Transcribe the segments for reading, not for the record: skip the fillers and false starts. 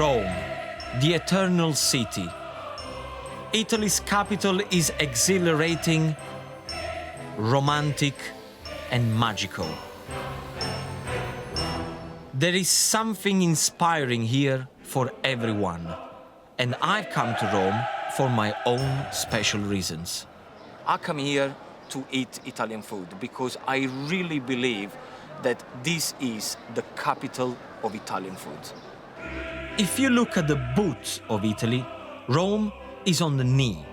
Rome, the eternal city. Italy's capital is exhilarating, romantic, and magical. There is something inspiring here for everyone, and I've come to Rome for my own special reasons. I come here to eat Italian food because I really believe that this is the capital of Italian food. If you look at the boot of Italy, Rome is on the knee,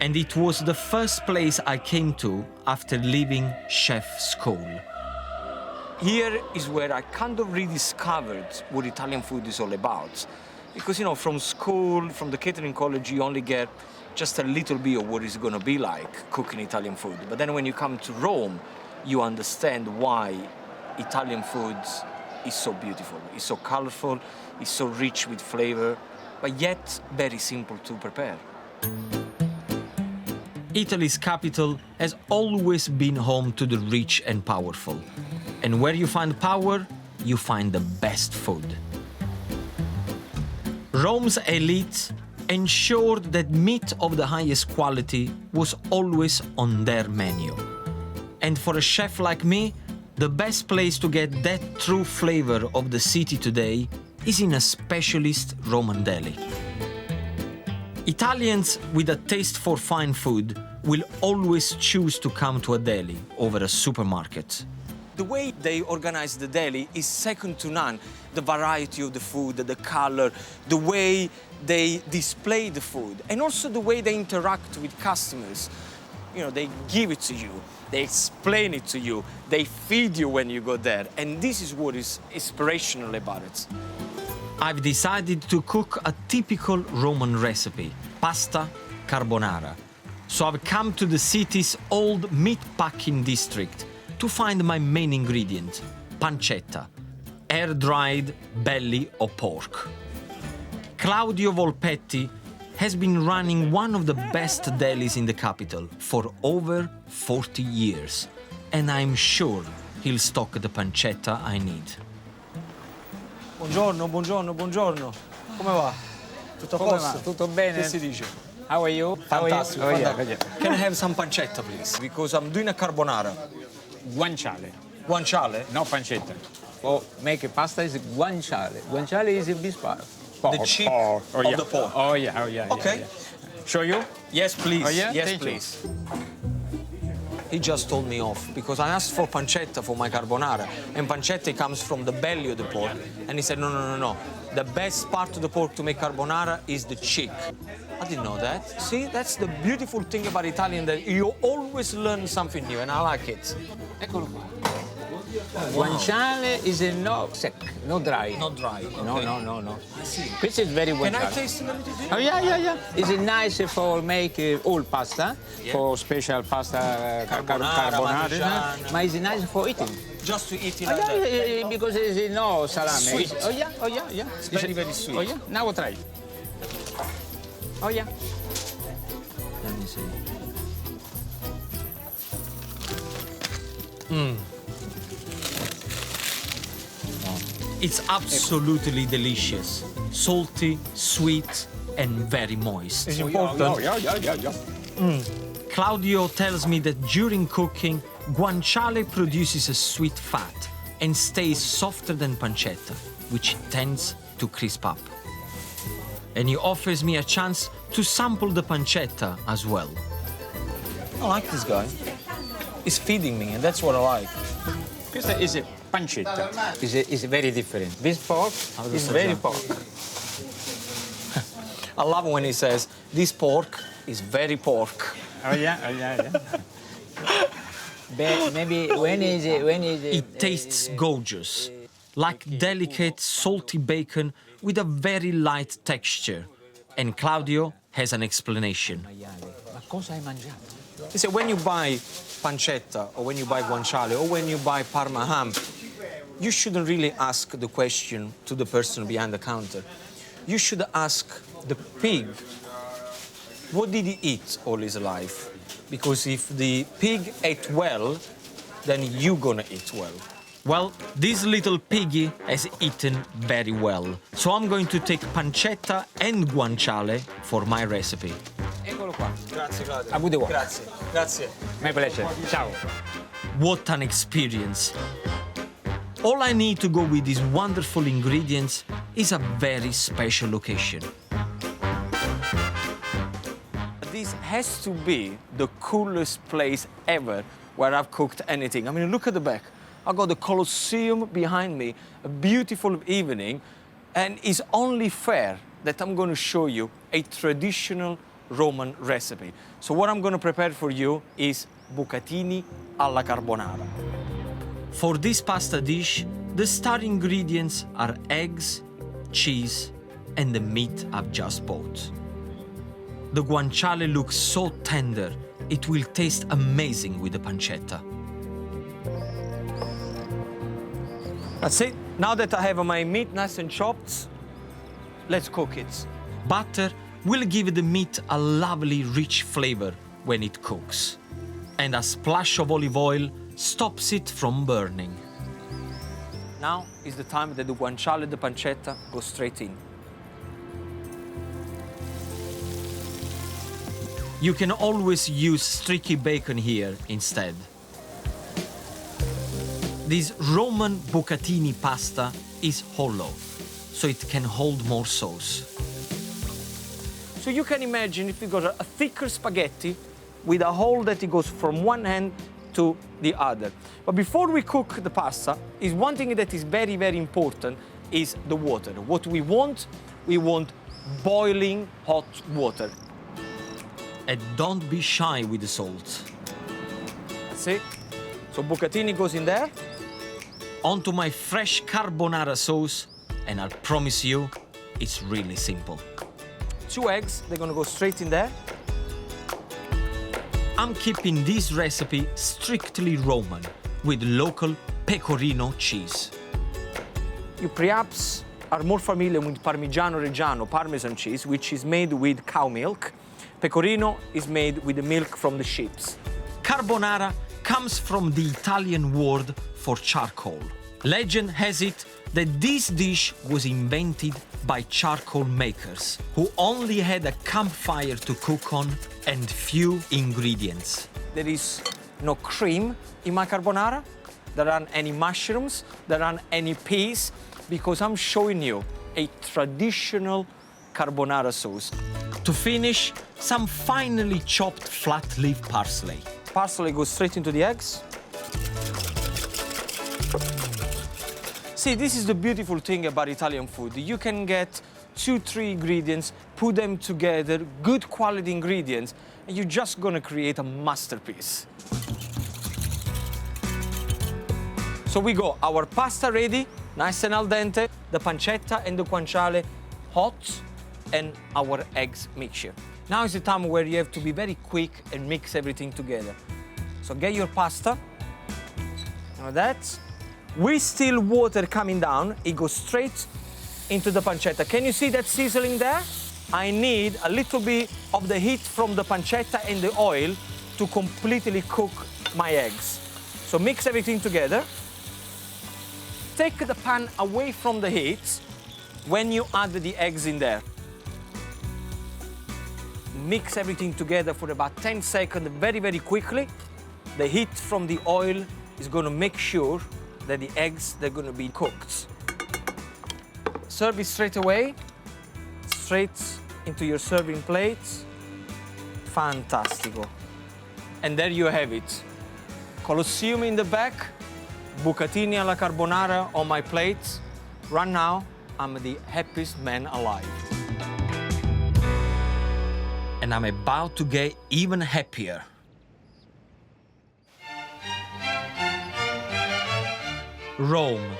and it was the first place I came to after leaving chef school. Here is where I kind of rediscovered what Italian food is all about. Because, you know, from school, from the catering college, you only get just a little bit of what it's going to be like cooking Italian food. But then when you come to Rome, you understand why Italian food is so beautiful. It's so colorful, it's so rich with flavor, but yet very simple to prepare. Italy's capital has always been home to the rich and powerful. And where you find power, you find the best food. Rome's elite ensured that meat of the highest quality was always on their menu. And for a chef like me, the best place to get that true flavor of the city today is in a specialist Roman deli. Italians with a taste for fine food will always choose to come to a deli over a supermarket. The way they organize the deli is second to none. The variety of the food, the color, the way they display the food, and also the way they interact with customers. You know, they give it to you, they explain it to you, they feed you when you go there, and this is what is inspirational about it. I've decided to cook a typical Roman recipe, pasta carbonara. So I've come to the city's old meat-packing district to find my main ingredient, pancetta, air-dried belly of pork. Claudio Volpetti has been running one of the best delis in the capital for over 40 years, and I'm sure he'll stock the pancetta I need. Buongiorno, buongiorno, buongiorno. Come va? Tutto a posto? Tutto bene? Che si dice? How are you? Fantastico. How are you? Fantastico. Yeah. Can I have some pancetta, please? Because I'm doing a carbonara. Guanciale. Guanciale? No pancetta. For make a pasta is guanciale. Guanciale is a big part. Pork. The chip Pork. Oh, of yeah. the pork. Oh yeah, oh yeah. Okay. Yeah, yeah. Show you? Yes, please. Oh, yeah? Yes, Thank please. He just told me off because I asked for pancetta for my carbonara, and pancetta comes from the belly of the pork. And he said, no, no, no, no. The best part of the pork to make carbonara is the cheek. I didn't know that. See, that's the beautiful thing about Italian, that you always learn something new, and I like it. Eccolo qua. Guanciale is a no sec, no dry. Not dry. No, okay. no, no, no. I see. This is very guanciale. Can I taste a little bit? Oh yeah, yeah, yeah. It's nice for make all pasta, for special pasta Carbonara, carbonara. But it's nice for eating. Just to eat it Oh like yeah, that. yeah, because it's no salami. Sweet. Oh yeah, oh yeah, yeah. It's very, very sweet. Oh yeah, now we'll try it. Oh yeah. Let me see. It's absolutely delicious. Salty, sweet, and very moist. It's important. Yeah. Claudio tells me that during cooking, guanciale produces a sweet fat and stays softer than pancetta, which tends to crisp up. And he offers me a chance to sample the pancetta as well. I like this guy. He's feeding me, and that's what I like. This is a pancetta. It's very different. This pork is very pork. I love when he says, this pork is very pork. Oh yeah, oh yeah, yeah. Maybe when is it? It tastes gorgeous, like delicate, salty bacon with a very light texture. And Claudio has an explanation. Ma cosa hai mangiato? He said, when you buy pancetta, or when you buy guanciale, or when you buy Parma ham, you shouldn't really ask the question to the person behind the counter. You should ask the pig, what did he eat all his life? Because if the pig ate well, then you're gonna eat well. Well, this little piggy has eaten very well, so I'm going to take pancetta and guanciale for my recipe. Eccolo qua. Grazie, Claudio. A good one. Grazie. Grazie. My pleasure. Ciao. What an experience! All I need to go with these wonderful ingredients is a very special occasion. This has to be the coolest place ever where I've cooked anything. I mean, look at the back. I've got the Colosseum behind me, a beautiful evening, and it's only fair that I'm going to show you a traditional Roman recipe. So what I'm going to prepare for you is bucatini alla carbonara. For this pasta dish, the star ingredients are eggs, cheese, and the meat I've just bought. The guanciale looks so tender, it will taste amazing with the pancetta. That's it. Now that I have my meat nice and chopped, let's cook it. Butter will give the meat a lovely rich flavor when it cooks. And a splash of olive oil stops it from burning. Now is the time that the guanciale and the pancetta go straight in. You can always use streaky bacon here instead. This Roman bucatini pasta is hollow, so it can hold more sauce. So you can imagine if you got a thicker spaghetti with a hole that it goes from one end to the other. But before we cook the pasta, is one thing that is very, very important is the water. What we want boiling hot water. And don't be shy with the salt. That's it. So bucatini goes in there. Onto my fresh carbonara sauce, and I promise you, it's really simple. 2 eggs, they're gonna go straight in there. I'm keeping this recipe strictly Roman, with local pecorino cheese. You perhaps are more familiar with Parmigiano Reggiano, Parmesan cheese, which is made with cow milk. Pecorino is made with the milk from the sheep. Carbonara comes from the Italian word for charcoal. Legend has it that this dish was invented by charcoal makers who only had a campfire to cook on and few ingredients. There is no cream in my carbonara, there aren't any mushrooms, there aren't any peas, because I'm showing you a traditional carbonara sauce. To finish, some finely chopped flat leaf parsley. Parsley goes straight into the eggs. See, this is the beautiful thing about Italian food. You can get 2-3 ingredients, put them together, good quality ingredients, and you're just gonna create a masterpiece. So we go, our pasta ready, nice and al dente, the pancetta and the guanciale hot, and our eggs mixture. Now is the time where you have to be very quick and mix everything together. So get your pasta, like that. With still water coming down, it goes straight into the pancetta. Can you see that sizzling there? I need a little bit of the heat from the pancetta and the oil to completely cook my eggs. So mix everything together. Take the pan away from the heat when you add the eggs in there. Mix everything together for about 10 seconds, very, very quickly. The heat from the oil is going to make sure that the eggs, they're going to be cooked. Serve it straight away, straight into your serving plate. Fantastico. And there you have it. Colosseum in the back, bucatini alla carbonara on my plate. Right now, I'm the happiest man alive. And I'm about to get even happier. Rome,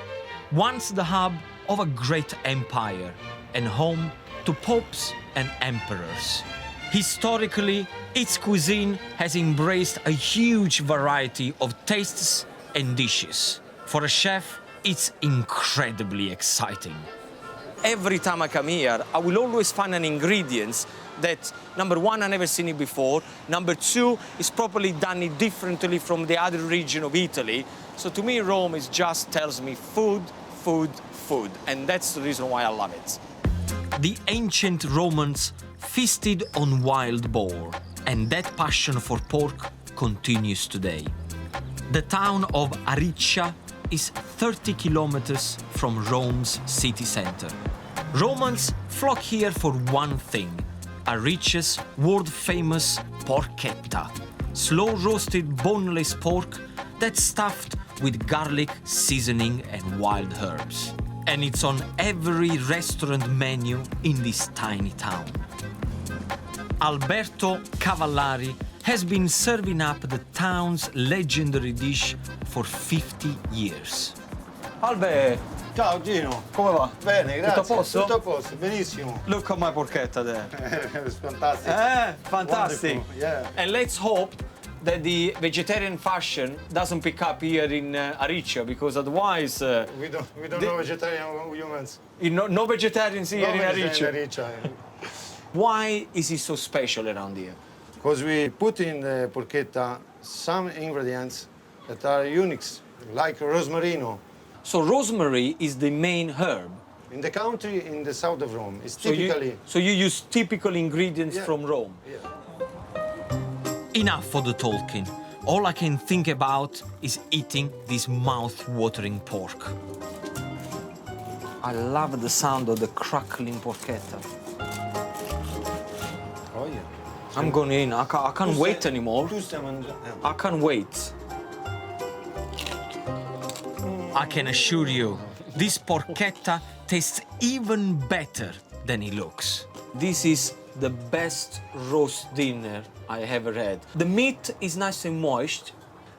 once the hub of a great empire and home to popes and emperors. Historically, its cuisine has embraced a huge variety of tastes and dishes. For a chef, it's incredibly exciting. every time I come here, I will always find an ingredient that, number one, I never seen it before. Number two, it's probably done it differently from the other region of Italy. So to me, Rome is just tells me food, food, food. And that's the reason why I love it. The ancient Romans feasted on wild boar, and that passion for pork continues today. The town of Ariccia is 30 kilometers from Rome's city center. Romans flock here for one thing: Ariccia's world-famous porchetta, slow-roasted boneless pork that's stuffed with garlic, seasoning and wild herbs. And it's on every restaurant menu in this tiny town. Alberto Cavallari has been serving up the town's legendary dish for 50 years. Albe, Ciao Gino, come va? bene, grazie. Tutto a posto? Tutto a posto, benissimo. Look at my porchetta there. It's fantastic. Fantastic. Wonderful, yeah. And let's hope that the vegetarian fashion doesn't pick up here in Ariccia, because otherwise... We don't know vegetarian humans. no vegetarians here in Ariccia. Ariccia. Why is it so special around here? Because we put in the porchetta some ingredients that are unique, like rosmarino. So rosemary is the main herb. In the country, in the south of Rome, it's So typically... so you use typical ingredients Yeah. from Rome. Yeah. Enough for the talking. All I can think about is eating this mouth-watering pork. I love the sound of the crackling porchetta. Oh yeah. I'm going in. I can't wait anymore. Tu stai mangiando? I can't wait. I can assure you, this porchetta tastes even better than it looks. This is the best roast dinner I ever had. The meat is nice and moist.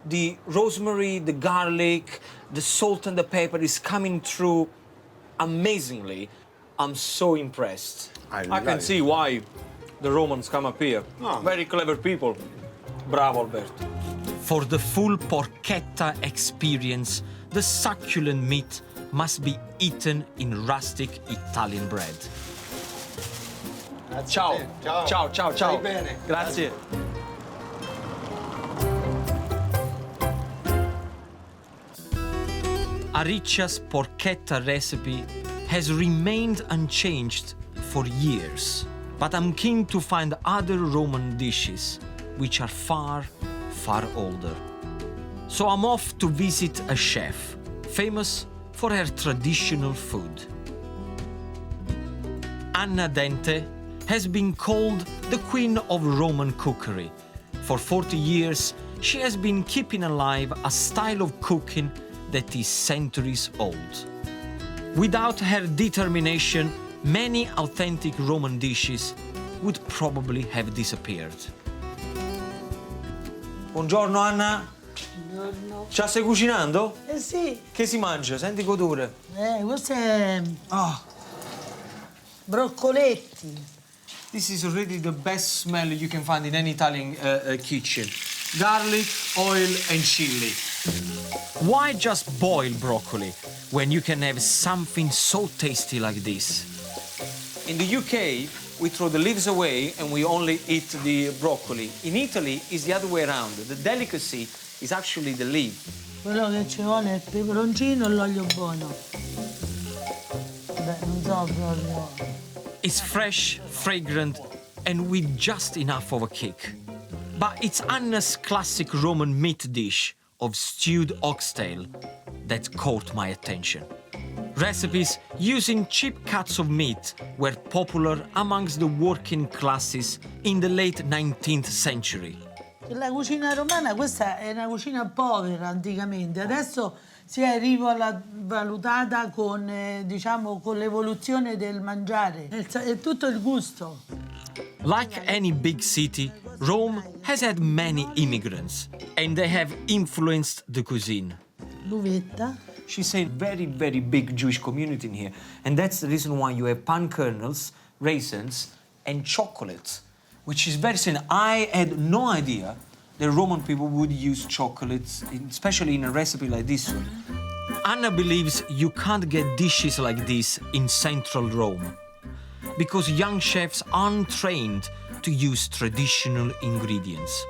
The rosemary, the garlic, the salt and the pepper is coming through amazingly. I'm so impressed. I can love see why the Romans come up here. Oh. Very clever people. Bravo, Alberto. For the full porchetta experience, the succulent meat must be eaten in rustic Italian bread. Grazie Ciao. a te. Ciao. Ciao, ciao, ciao. Stai bene. Grazie. Ariccia's porchetta recipe has remained unchanged for years, but I'm keen to find other Roman dishes which are far, far older. So I'm off to visit a chef famous for her traditional food. Anna Dente has been called the queen of Roman cookery. For 40 years, she has been keeping alive a style of cooking that is centuries old. Without her determination, many authentic Roman dishes would probably have disappeared. Buongiorno Anna. Buongiorno. Già stai cucinando? Eh sì, Che si mangia? Senti godore. questo è Ah, broccoletti. this is already the best smell you can find in any Italian kitchen. Garlic, oil and chili. Why just boil broccoli when you can have something so tasty like this? In the UK, we throw the leaves away and we only eat the broccoli. In Italy, it's the other way around. The delicacy is actually the leaf. Quello che ci vuole è il peperoncino e l'olio buono. Beh, non so proprio. It's fresh, fragrant, and with just enough of a kick. But it's Anna's classic Roman meat dish of stewed oxtail that caught my attention. Recipes using cheap cuts of meat were popular amongst the working classes in the late 19th century. La cucina romana, questa è una cucina povera anticamente, adesso si è rivalutata con, diciamo, con l'evoluzione del mangiare, è tutto il gusto. Like any big city, Rome has had many immigrants, and they have influenced the cuisine. L'uvetta. She said very, very big Jewish community in here. And that's the reason why you have pan kernels, raisins, and chocolate, which is very simple. I had no idea that Roman people would use chocolates, especially in a recipe like this one. Anna believes you can't get dishes like this in central Rome because young chefs aren't trained to use traditional ingredients.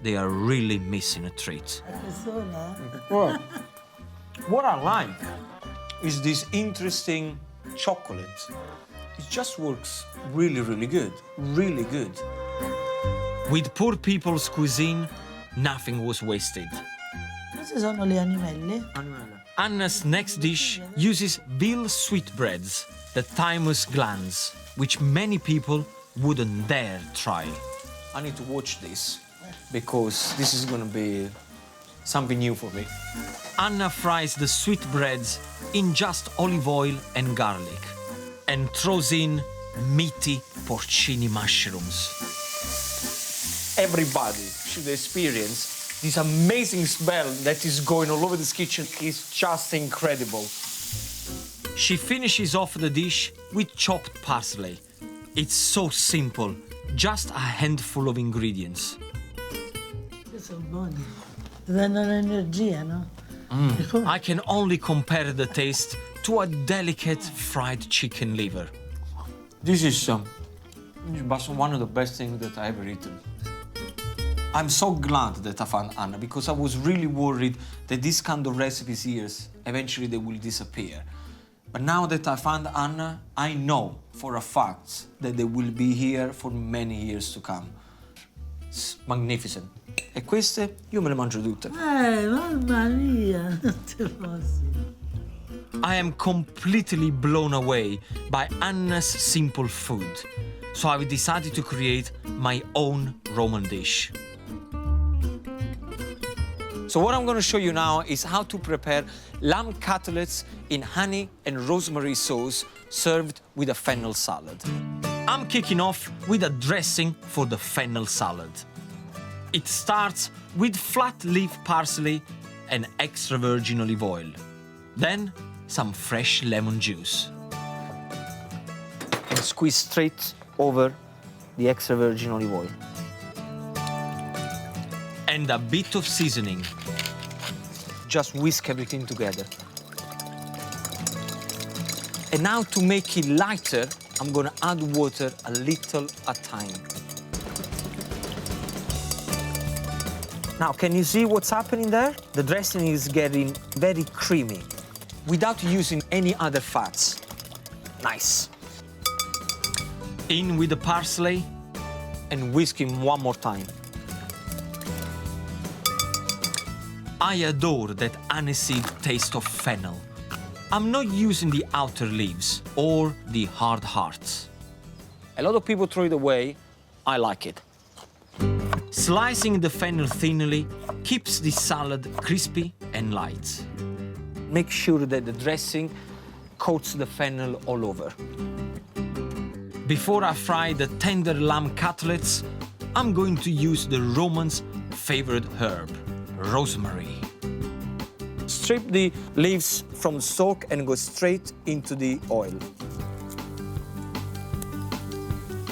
They are really missing a treat. Well, what I like is this interesting chocolate. It just works really, really good. Really good. With poor people's cuisine, nothing was wasted. Questi sono gli animelli. Anna's next dish uses veal sweetbreads, the thymus glands, which many people wouldn't dare try. I need to watch this because this is gonna be something new for me. Anna fries the sweetbreads in just olive oil and garlic and throws in meaty porcini mushrooms. Everybody should experience this amazing smell that is going all over this kitchen. It's just incredible. She finishes off the dish with chopped parsley. It's so simple, just a handful of ingredients. Sono buoni. Danno energia, no? I can only compare the taste to a delicate fried chicken liver. This is one of the best things that I ever eaten. I'm so glad that I found Anna because I was really worried that this kind of recipes here, eventually they will disappear. But now that I found Anna, I know for a fact that they will be here for many years to come. It's magnificent. E queste io me le mangio tutte. Mamma mia, non te posso. I am completely blown away by Anna's simple food, so I've decided to create my own Roman dish. So what I'm going to show you now is how to prepare lamb cutlets in honey and rosemary sauce served with a fennel salad. I'm kicking off with a dressing for the fennel salad. It starts with flat leaf parsley and extra virgin olive oil. Then some fresh lemon juice. And squeeze straight over the extra virgin olive oil. And a bit of seasoning. Just whisk everything together. And now to make it lighter, I'm going to add water a little at a time. Now, can you see what's happening there? The dressing is getting very creamy without using any other fats. Nice. In with the parsley. And whisk him one more time. I adore that aniseed taste of fennel. I'm not using the outer leaves or the hard hearts. A lot of people throw it away. I like it. Slicing the fennel thinly keeps the salad crispy and light. Make sure that the dressing coats the fennel all over. Before I fry the tender lamb cutlets, I'm going to use the Romans' favorite herb, rosemary. Strip the leaves from the stalk and go straight into the oil.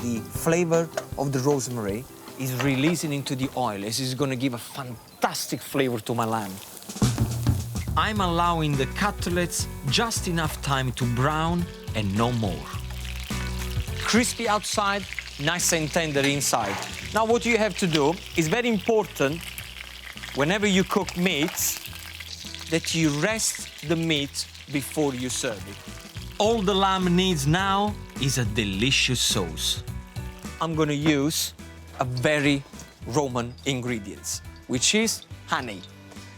The flavor of the rosemary is releasing into the oil. This is going to give a fantastic flavor to my lamb. I'm allowing the cutlets just enough time to brown and no more. Crispy outside, nice and tender inside. Now what you have to do is very important whenever you cook meats that you rest the meat before you serve it. All the lamb needs now is a delicious sauce. I'm going to use a very Roman ingredient, which is honey.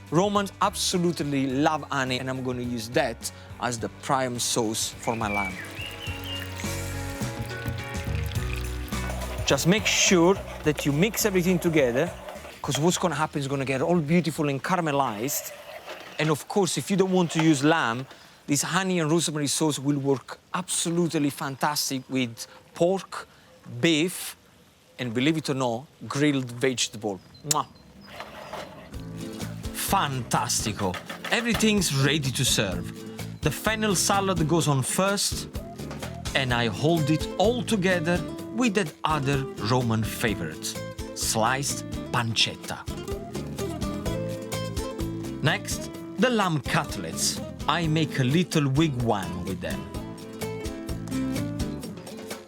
Romans absolutely love honey, and I'm going to use that as the prime sauce for my lamb. Just make sure that you mix everything together, because what's going to happen is going to get all beautiful and caramelized. And of course, if you don't want to use lamb, this honey and rosemary sauce will work absolutely fantastic with pork, beef, and believe it or not, grilled vegetable. Mwah. Fantastico! Everything's ready to serve. The fennel salad goes on first, and I hold it all together with that other Roman favorite, sliced pancetta. Next, The lamb cutlets. I make a little wigwam with them.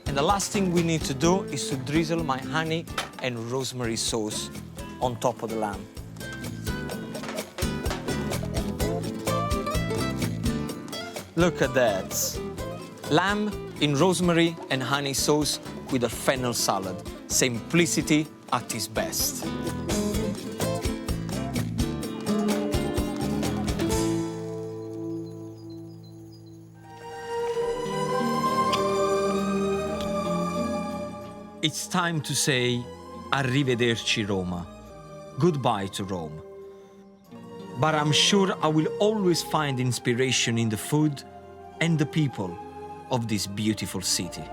And the last thing we need to do is to drizzle my honey and rosemary sauce on top of the lamb. Look at that. Lamb in rosemary and honey sauce with a fennel salad. Simplicity at its best. It's time to say arrivederci Roma. Goodbye to Rome. But I'm sure I will always find inspiration in the food and the people of this beautiful city.